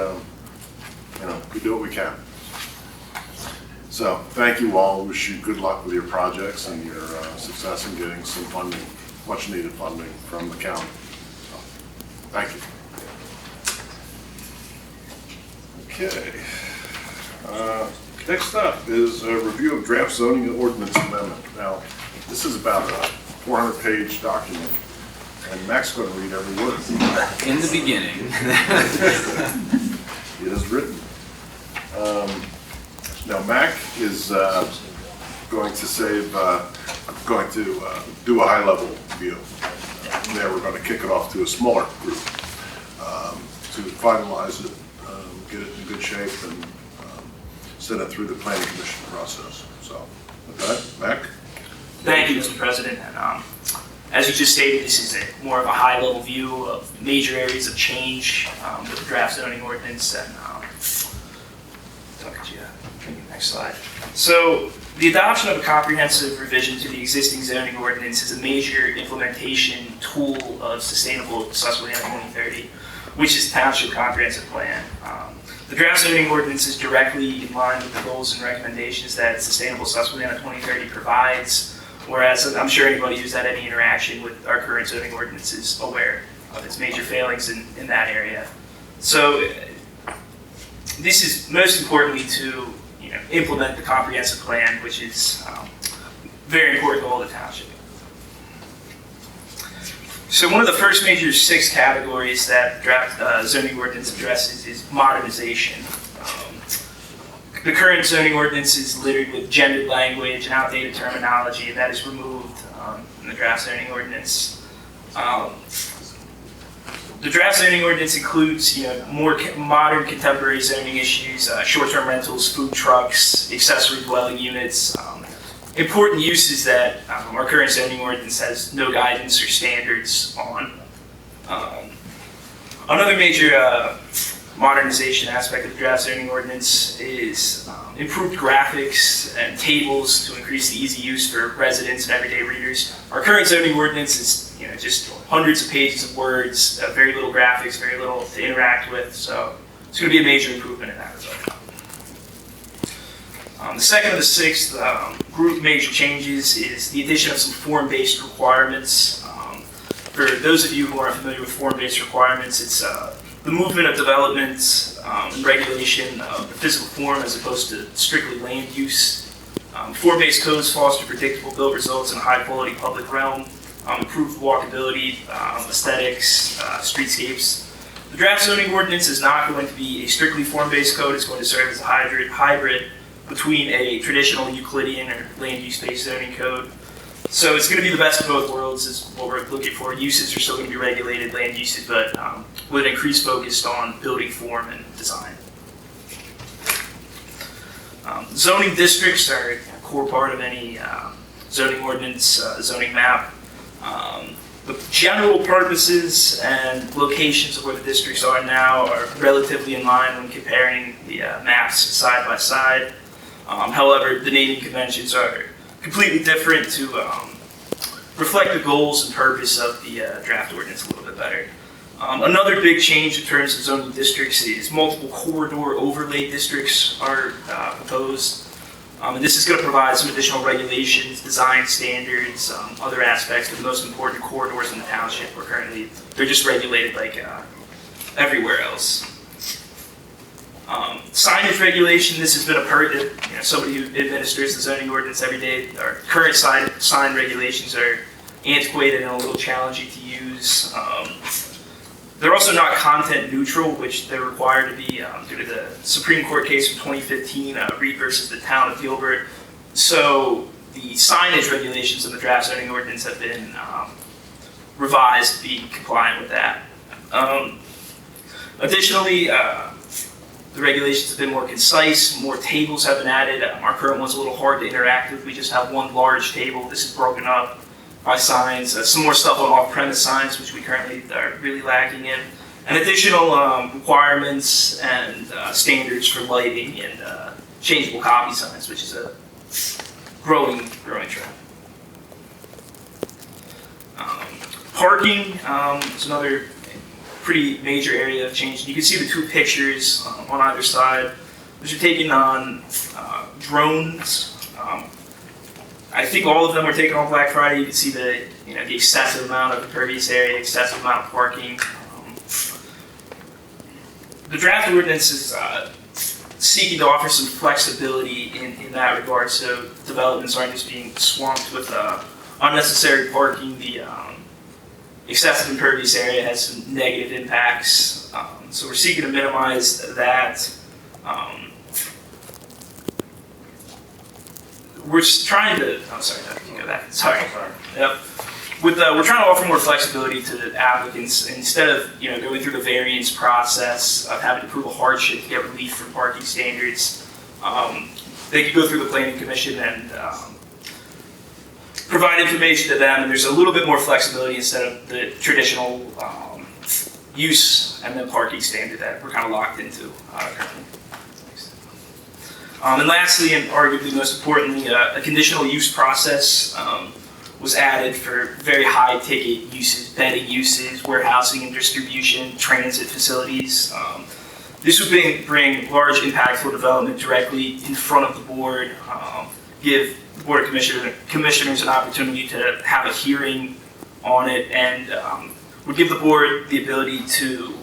do what we can. So thank you all. Wish you good luck with your projects and your success in getting some funding, much needed funding from the county. So, thank you. Okay. Next up is a review of draft zoning ordinance amendment. Now, this is about a 400-page document, and Mac's going to read every word. In the beginning. It is written. Now, Mac is going to do a high-level view. From there, we're going to kick it off to a smaller group to finalize it, get it in good shape, and send it through the planning commission process. So, with that, Mac? Thank you, Mr. President. And, as you just stated, this is more of a high-level view of major areas of change with the draft zoning ordinance. And next slide. So the adoption of a comprehensive revision to the existing zoning ordinance is a major implementation tool of Sustainable Susquehanna 2030, which is the Township Comprehensive Plan. The draft zoning ordinance is directly in line with the goals and recommendations that Sustainable Susquehanna 2030 provides, whereas I'm sure anybody who's had any interaction with our current zoning ordinance is aware of its major failings in that area. So this is most importantly to implement the comprehensive plan, which is very important to all the township. So one of the first major 6 categories that draft zoning ordinance addresses is modernization. The current zoning ordinance is littered with gendered language and outdated terminology, and that is removed in the draft zoning ordinance. The draft zoning ordinance includes, more modern contemporary zoning issues, short-term rentals, food trucks, accessory dwelling units, important uses that our current zoning ordinance has no guidance or standards on. Another major modernization aspect of the draft zoning ordinance is improved graphics and tables to increase the easy use for residents and everyday readers. Our current zoning ordinance is just hundreds of pages of words, very little graphics, very little to interact with, so it's going to be a major improvement in that regard. The second of the 6 group major changes is the addition of some form-based requirements. For those of you who aren't familiar with form-based requirements, it's the movement of development and regulation of the physical form as opposed to strictly land use. Form-based codes foster predictable build results in a high-quality public realm, improved walkability, aesthetics, streetscapes. The draft zoning ordinance is not going to be a strictly form-based code. It's going to serve as a hybrid between a traditional Euclidean or land-use-based zoning code. So it's going to be the best of both worlds is what we're looking for. Uses are still going to be regulated, land uses, but with an increased focus on building form and design. Zoning districts are a core part of any zoning ordinance, zoning map. The general purposes and locations of where the districts are now are relatively in line when comparing the maps side by side. However, the naming conventions are completely different to reflect the goals and purpose of the draft ordinance a little bit better. Another big change in terms of zoning districts is multiple corridor overlay districts are proposed. And this is going to provide some additional regulations, design standards, other aspects of the most important corridors in the township where currently they're just regulated like everywhere else. Signage regulation, this has been a somebody who administers the zoning ordinance every day. Our current sign regulations are antiquated and a little challenging to use. They're also not content neutral, which they're required to be due to the Supreme Court case from 2015, Reed versus the town of Gilbert. So the signage regulations in the draft zoning ordinance have been revised to be compliant with that. Additionally, the regulations have been more concise, more tables have been added. Our current one's a little hard to interact with. We just have one large table. This is broken up by signs, some more stuff on off-premise signs, which we currently are really lacking in, and additional requirements and standards for lighting and changeable copy signs, which is a growing trend. Parking is another pretty major area of change. You can see the 2 pictures on either side, which are taken on drones. I think all of them were taken on Black Friday. You can see the excessive amount of impervious area, excessive amount of parking. The draft ordinance is seeking to offer some flexibility in that regard, so developments aren't just being swamped with unnecessary parking. The excessive impervious area has some negative impacts, so we're seeking to minimize that. We're just trying to, oh, sorry, no, you can go back, sorry. Yep. We're trying to offer more flexibility to applicants. Instead of going through the variance process of having to prove a hardship to get relief from parking standards, they could go through the planning commission and provide information to them, and there's a little bit more flexibility instead of the traditional use and then parking standard that we're kind of locked into currently. And lastly, and arguably most importantly, a conditional use process was added for very high ticket uses, bedding uses, warehousing and distribution, transit facilities. This would bring large impactful development directly in front of the board, give the Board of Commissioners an opportunity to have a hearing on it, and would give the board the ability to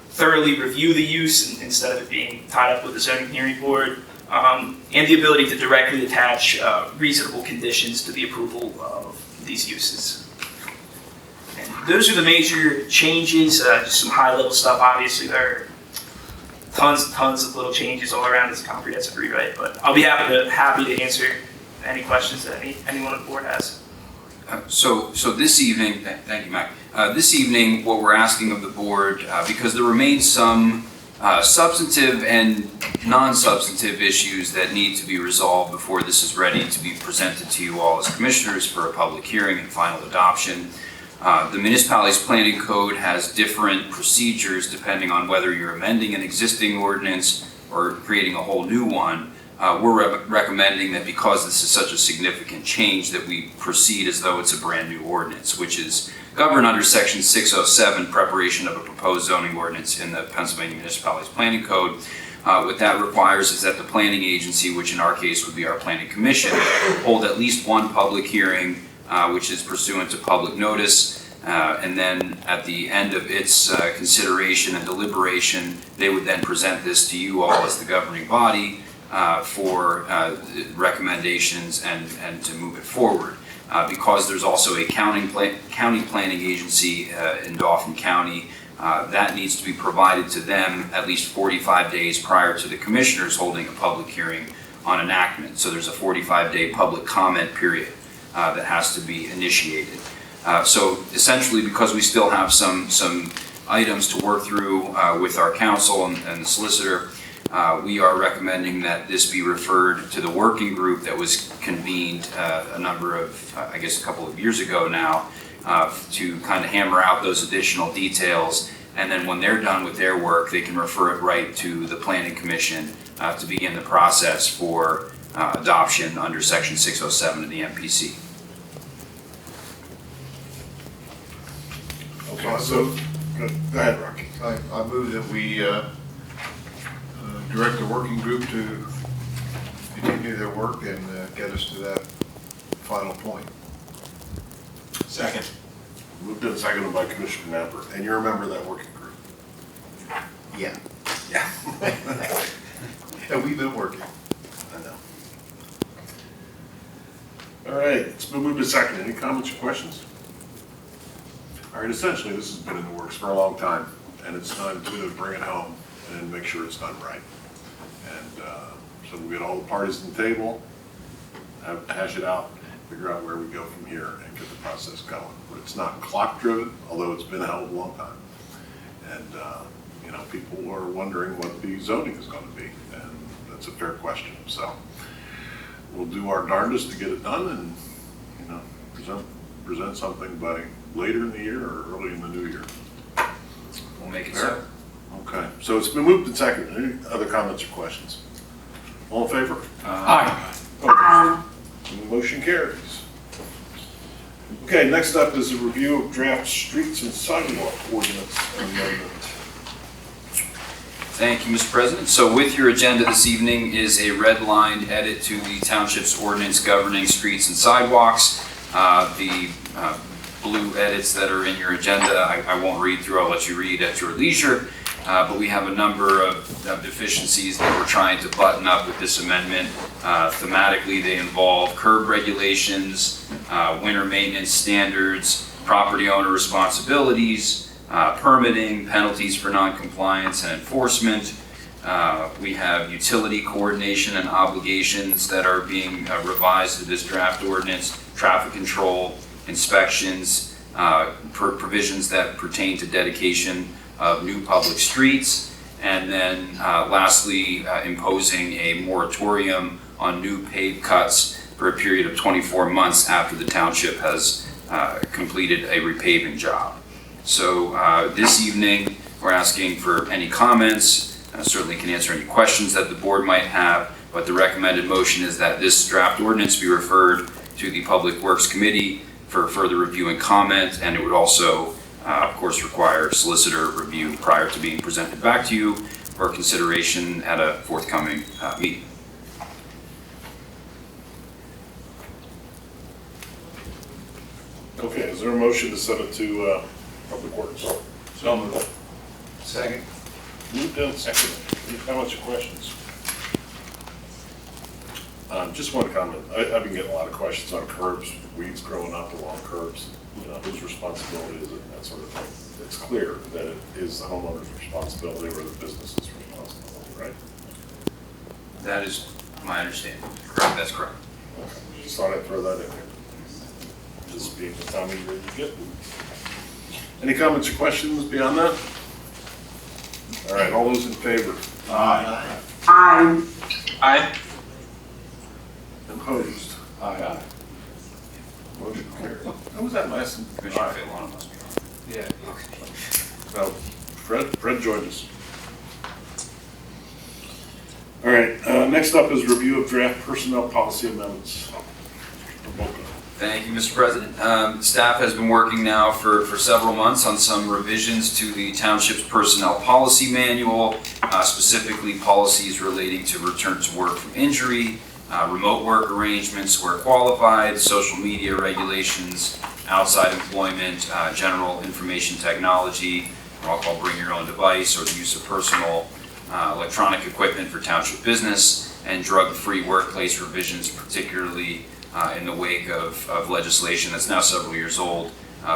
thoroughly review the use instead of it being tied up with the zoning hearing board, and the ability to directly attach reasonable conditions to the approval of these uses. And those are the major changes, just some high-level stuff. Obviously, there are tons of little changes all around this comprehensive rewrite, but I'll be happy to answer any questions that anyone on the board has. So this evening, thank you, Mike. This evening, what we're asking of the board, because there remains some substantive and non-substantive issues that need to be resolved before this is ready to be presented to you all as commissioners for a public hearing and final adoption. The municipality's planning code has different procedures depending on whether you're amending an existing ordinance or creating a whole new one. We're recommending that because this is such a significant change that we proceed as though it's a brand new ordinance, which is governed under Section 607, preparation of a proposed zoning ordinance in the Pennsylvania Municipalities Planning Code. What that requires is that the planning agency, which in our case would be our planning commission, hold at least one public hearing, which is pursuant to public notice, and then at the end of its consideration and deliberation, they would then present this to you all as the governing body for recommendations and to move it forward. Because there's also a county planning agency in Dauphin County, that needs to be provided to them at least 45 days prior to the commissioners holding a public hearing on enactment. So there's a 45-day public comment period that has to be initiated. So essentially, because we still have some items to work through with our counsel and the solicitor, we are recommending that this be referred to the working group that was convened a couple of years ago now, to kind of hammer out those additional details. And then when they're done with their work, they can refer it right to the Planning Commission to begin the process for adoption under Section 607 of the MPC. Okay, so, go ahead, Rocky. I move that we direct the working group to continue their work and get us to that final point. Second. Moved and seconded by Commissioner Napper, and you're a member of that working group? Yeah. Yeah. And we've been working. I know. All right, it's been moved and seconded. Any comments or questions? All right, essentially, this has been in the works for a long time, and it's time to bring it home and make sure it's done right. And so we get all the parties at the table, hash it out, figure out where we go from here and get the process going. But it's not clock driven, although it's been a hell of a long time. And people are wondering what the zoning is going to be, and that's a fair question. So we'll do our darndest to get it done and present something by later in the year or early in the new year. We'll make it Fair? so. Okay, so it's been moved and seconded. Any other comments or questions? All in favor? Aye. Motion carries. Okay, next up is a review of draft streets and sidewalk ordinance amendment. Thank you, Mr. President. So with your agenda this evening is a red-lined edit to the township's ordinance governing streets and sidewalks. The blue edits that are in your agenda, I won't read through, I'll let you read at your leisure. But we have a number of deficiencies that we're trying to button up with this amendment. Thematically, they involve curb regulations, winter maintenance standards, property owner responsibilities, permitting, penalties for noncompliance and enforcement. We have utility coordination and obligations that are being revised to this draft ordinance, traffic control, inspections, provisions that pertain to dedication of new public streets, and then lastly, imposing a moratorium on new paved cuts for a period of 24 months after the township has completed a repaving job. So this evening, we're asking for any comments. Certainly can answer any questions that the board might have, but the recommended motion is that this draft ordinance be referred to the Public Works Committee for further review and comment, and it would also, of course, require solicitor review prior to being presented back to you for consideration at a forthcoming meeting. Okay, is there a motion to send it to Public Works? So moved. Second. Moved and seconded. Any comments or questions? Just one comment. I've been getting a lot of questions on curbs, weeds growing up along curbs, whose responsibility is it, that sort of thing. It's clear that it is the homeowner's responsibility or the business's responsibility, right? That is my understanding. Correct, that's correct. Okay. Just thought I'd throw that in there. Just being the time of year you get. Any comments or questions beyond that? All right, all those in favor? Aye. Aye. Aye. Opposed? Aye. Motion carried. How was that last? Commissioner Fayalona must be on. Yeah. No, Fred joined us. All right, next up is review of draft personnel policy amendments. Thank you, Mr. President. Staff has been working now for several months on some revisions to the township's personnel policy manual, specifically policies relating to return to work from injury, remote work arrangements where qualified, social media regulations, outside employment, general information technology, what I'll call bring your own device, or the use of personal electronic equipment for township business, and drug-free workplace revisions, particularly in the wake of legislation that's now several years old,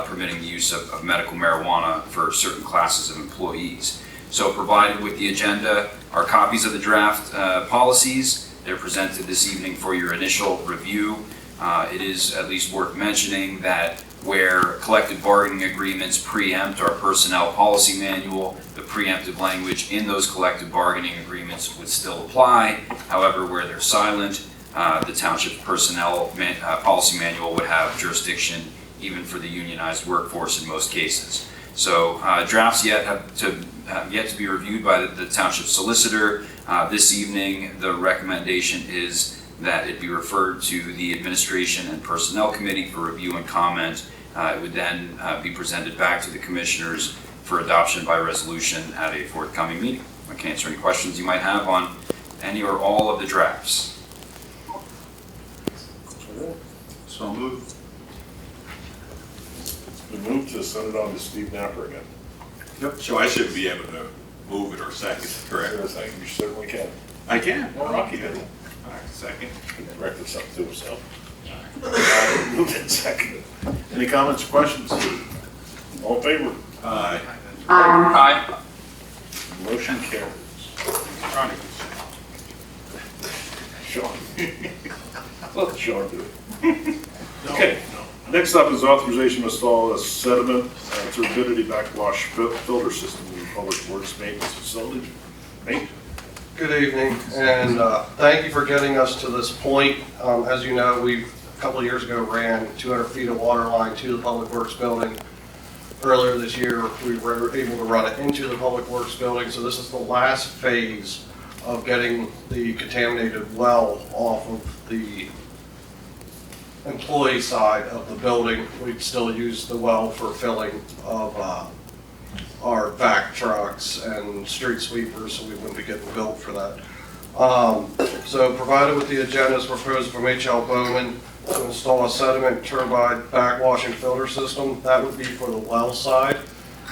permitting the use of medical marijuana for certain classes of employees. So provided with the agenda are copies of the draft policies. They're presented this evening for your initial review. It is at least worth mentioning that where collective bargaining agreements preempt our personnel policy manual, the preemptive language in those collective bargaining agreements would still apply. However, where they're silent, the township personnel policy manual would have jurisdiction even for the unionized workforce in most cases. So drafts yet to be reviewed by the township solicitor. This evening, the recommendation is that it be referred to the Administration and Personnel Committee for review and comment. It would then be presented back to the commissioners for adoption by resolution at a forthcoming meeting. I can answer any questions you might have on any or all of the drafts. So moved. It's been moved to send it on to Steve Napper again. Yep. So I should be able to move it or second, correct? You certainly can. I can. Well, Rocky did. All right, second. Direct this up to himself. Moved and seconded. Any comments or questions? All in favor? Aye. Aye. Motion carries. Sean. Let Sean do it. Okay. Next up is authorization to install a sediment turbidity backwash filter system in the Public Works Maintenance Facility. Nate? Good evening, and thank you for getting us to this point. As you know, we a couple of years ago ran 200 feet of water line to the Public Works building. Earlier this year, we were able to run it into the Public Works building, so this is the last phase of getting the contaminated well off of the employee side of the building. We'd still use the well for filling of our vac trucks and street sweepers, so we wouldn't be getting billed for that. So provided with the agenda is proposed from H.L. Bowman to install a sediment turbine backwashing filter system. That would be for the well side.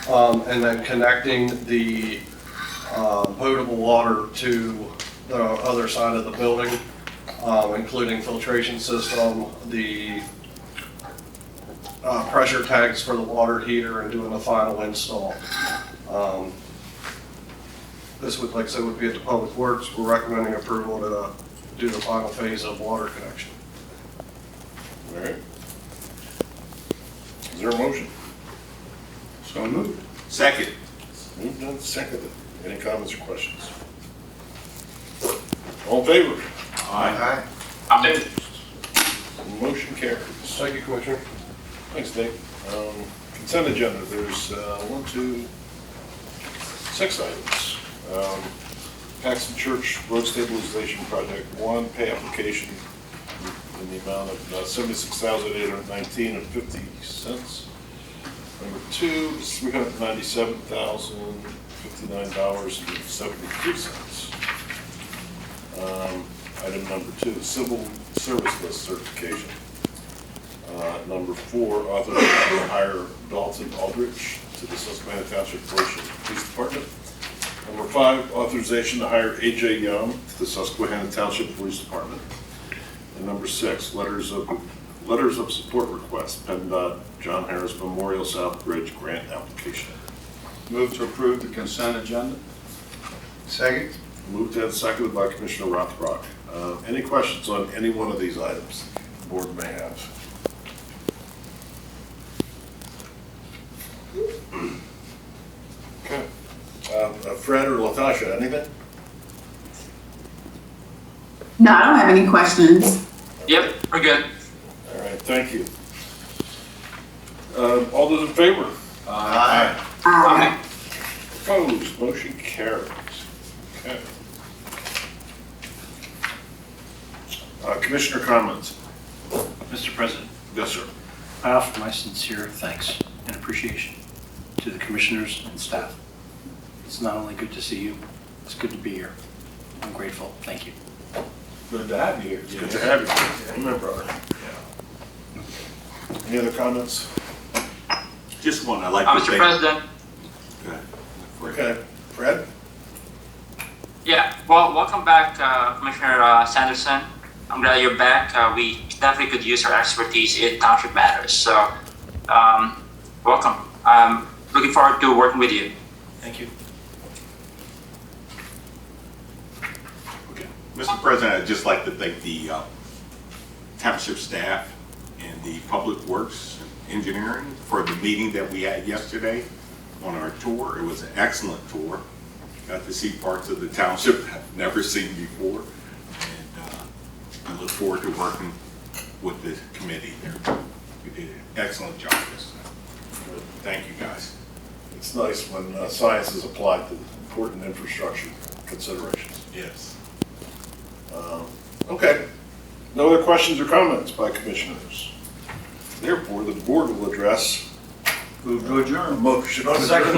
And then connecting the potable water to the other side of the building, including filtration system, the pressure tanks for the water heater, and doing the final install. This would, like I said, would be at the Public Works. We're recommending approval to do the final phase of water connection. All right. Is there a motion? So moved. Second. Moved and seconded. Any comments or questions? All in favor? Aye. Motion carries. Thank you, Commissioner. Thanks, Dave. Consent agenda, there's 6 items. Paxton Church Road Stabilization Project 1, pay application in the amount of $76,819.50. Number 2 is $397,059.73. Item number 2, the civil service list certification. Number 4, authorization to hire Dalton Aldrich to the Susquehanna Township Police Department. Number 5, authorization to hire A.J. Young to the Susquehanna Township Police Department. And number 6, letters of support request, PennDOT John Harris Memorial South Bridge grant application. Move to approve the consent agenda. Second? Moved and seconded by Commissioner Rothrock. Any questions on any one of these items the board may have? Okay. Fred or Latasha, anything? No, I don't have any questions. Yep, we're good. All right, thank you. All those in favor? Aye. Opposed, motion carries. Okay. Commissioner comments? Mr. President, Yes, sir. I offer my sincere thanks and appreciation to the commissioners and staff. It's not only good to see you, it's good to be here. I'm grateful. Thank you. Good to have you here. It's good to have you. Amen, brother. Any other comments? Just one, I'd like to Mr. thank. President, Okay, Fred? yeah, well, welcome back, Commissioner Sanderson. I'm glad you're back. We definitely could use your expertise in township matters, so welcome. I'm looking forward to working with you. Thank you. Mr. President, I'd just like to thank the township staff and the Public Works and Engineering for the meeting that we had yesterday on our tour. It was an excellent tour. Got to see parts of the township I've never seen before. And I look forward to working with the committee there. You did an excellent job this time. Thank you, guys. It's nice when science is applied to important infrastructure considerations. Yes. Okay. No other questions or comments by commissioners. Therefore, the board will address. Move to adjourn. Motion on second. I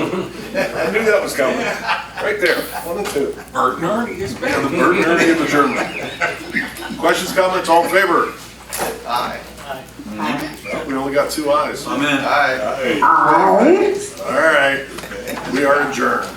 knew that was coming. Right there, 1 and 2. Bert and Ernie is back. Yeah, the Bert and Ernie of adjournment. Questions, comments, all in favor? Aye. Well, we only got 2 ayes. I'm in. Aye. All right. We are adjourned.